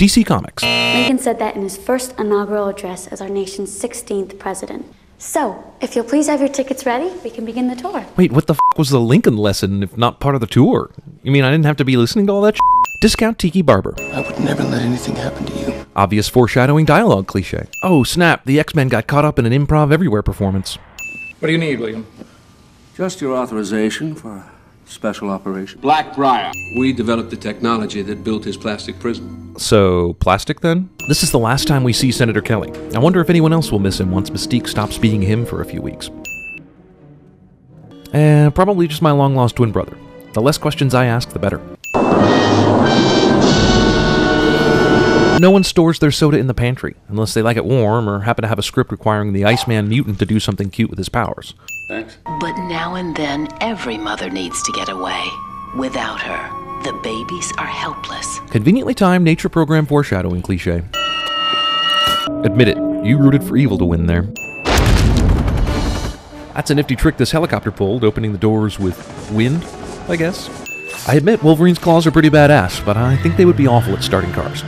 DC Comics. Lincoln said that in his first inaugural address as our nation's 16th president. So, if you'll please have your tickets ready, we can begin the tour. Wait, what the f was the Lincoln lesson if not part of the tour? You mean I didn't have to be listening to all that shit? Discount Tiki Barber. I would never let anything happen to you. Obvious foreshadowing dialogue cliche. Oh snap, the X-Men got caught up in an improv everywhere performance. What do you need, William? Just your authorization for a special operation. Blackbriar. We developed the technology that built his plastic prison. So, plastic then? This is the last time we see Senator Kelly. I wonder if anyone else will miss him once Mystique stops being him for a few weeks. Probably just my long-lost twin brother. The less questions I ask, the better. No one stores their soda in the pantry, unless they like it warm or happen to have a script requiring the Iceman mutant to do something cute with his powers. Thanks. But now and then, every mother needs to get away. Without her, the babies are helpless. Conveniently timed nature program foreshadowing cliche. Admit it, you rooted for evil to win there. That's a nifty trick this helicopter pulled, opening the doors with wind, I guess. I admit Wolverine's claws are pretty badass, but I think they would be awful at starting cars.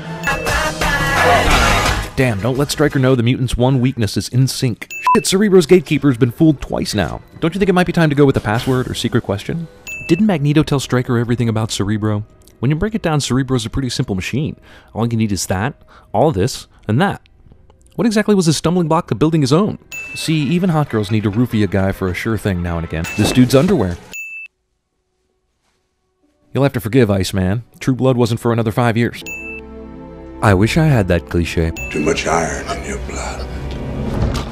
Damn, don't let Stryker know the mutant's one weakness is in sync. Shit, Cerebro's gatekeeper's been fooled twice now. Don't you think it might be time to go with a password or secret question? Didn't Magneto tell Stryker everything about Cerebro? When you break it down, Cerebro's a pretty simple machine. All you need is that, all this, and that. What exactly was his stumbling block to building his own? See, even hot girls need to roofie a guy for a sure thing now and again. This dude's underwear. You'll have to forgive, Iceman. True Blood wasn't for another 5 years. I wish I had that cliche. Too much iron in your blood.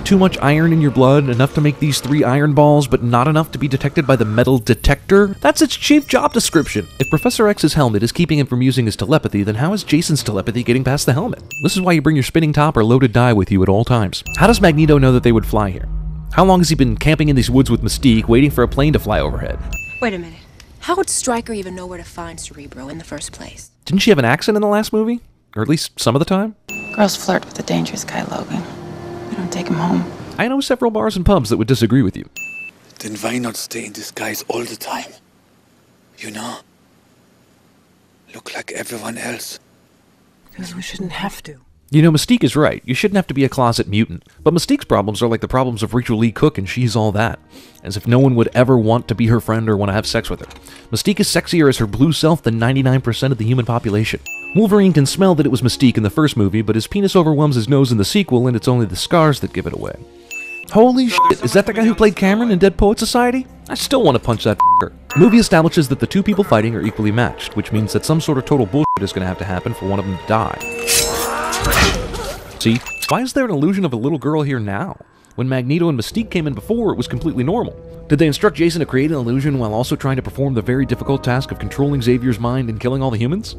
Too much iron in your blood, enough to make these 3 iron balls, but not enough to be detected by the metal detector? That's its chief job description. If Professor X's helmet is keeping him from using his telepathy, then how is Jason's telepathy getting past the helmet? This is why you bring your spinning top or loaded die with you at all times. How does Magneto know that they would fly here? How long has he been camping in these woods with Mystique, waiting for a plane to fly overhead? Wait a minute. How would Stryker even know where to find Cerebro in the first place? Didn't she have an accent in the last movie? Or at least some of the time? Girls flirt with the dangerous guy, Logan. We don't take him home. I know several bars and pubs that would disagree with you. Then why not stay in disguise all the time? You know? Look like everyone else. Because we shouldn't have to. You know, Mystique is right. You shouldn't have to be a closet mutant. But Mystique's problems are like the problems of Rachel Lee Cook and She's All That. As if no one would ever want to be her friend or want to have sex with her. Mystique is sexier as her blue self than 99% of the human population. Wolverine can smell that it was Mystique in the first movie, but his penis overwhelms his nose in the sequel, and it's only the scars that give it away. Holy shit, is that the guy who played Cameron in Dead Poets Society? I still want to punch that f***er. The movie establishes that the 2 people fighting are equally matched, which means that some sort of total bullshit is going to have to happen for one of them to die. See, why is there an illusion of a little girl here now? When Magneto and Mystique came in before, it was completely normal. Did they instruct Jason to create an illusion while also trying to perform the very difficult task of controlling Xavier's mind and killing all the humans?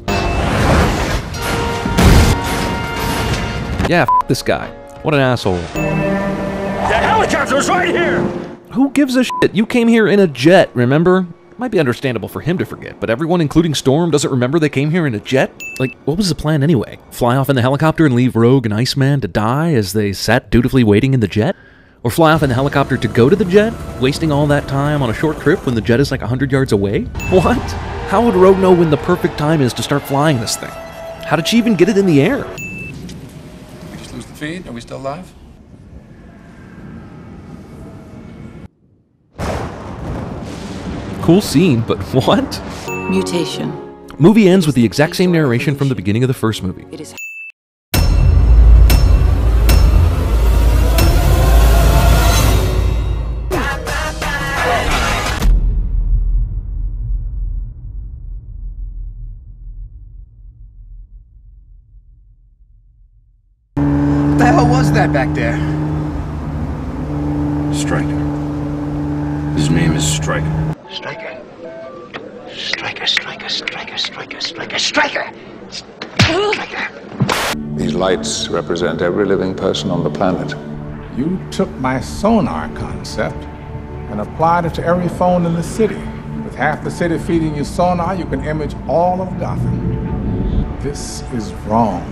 Yeah, f*** this guy. What an asshole. The helicopter's right here! Who gives a shit? You came here in a jet, remember? Might be understandable for him to forget, but everyone, including Storm, doesn't remember they came here in a jet? Like, what was the plan anyway? Fly off in the helicopter and leave Rogue and Iceman to die as they sat dutifully waiting in the jet? Or fly off in the helicopter to go to the jet, wasting all that time on a short trip when the jet is like 100 yards away? What? How would Rogue know when the perfect time is to start flying this thing? How did she even get it in the air? We just lose the feed? Are we still live? Cool scene, but what? Mutation. Movie ends with the exact same narration from the beginning of the first movie. It is. What the hell was that back there? Stryker. His name is Stryker. Stryker. Stryker, Stryker, Stryker, Stryker, Stryker, Stryker! Stryker! These lights represent every living person on the planet. You took my sonar concept and applied it to every phone in the city. With half the city feeding you sonar, you can image all of Gotham. This is wrong.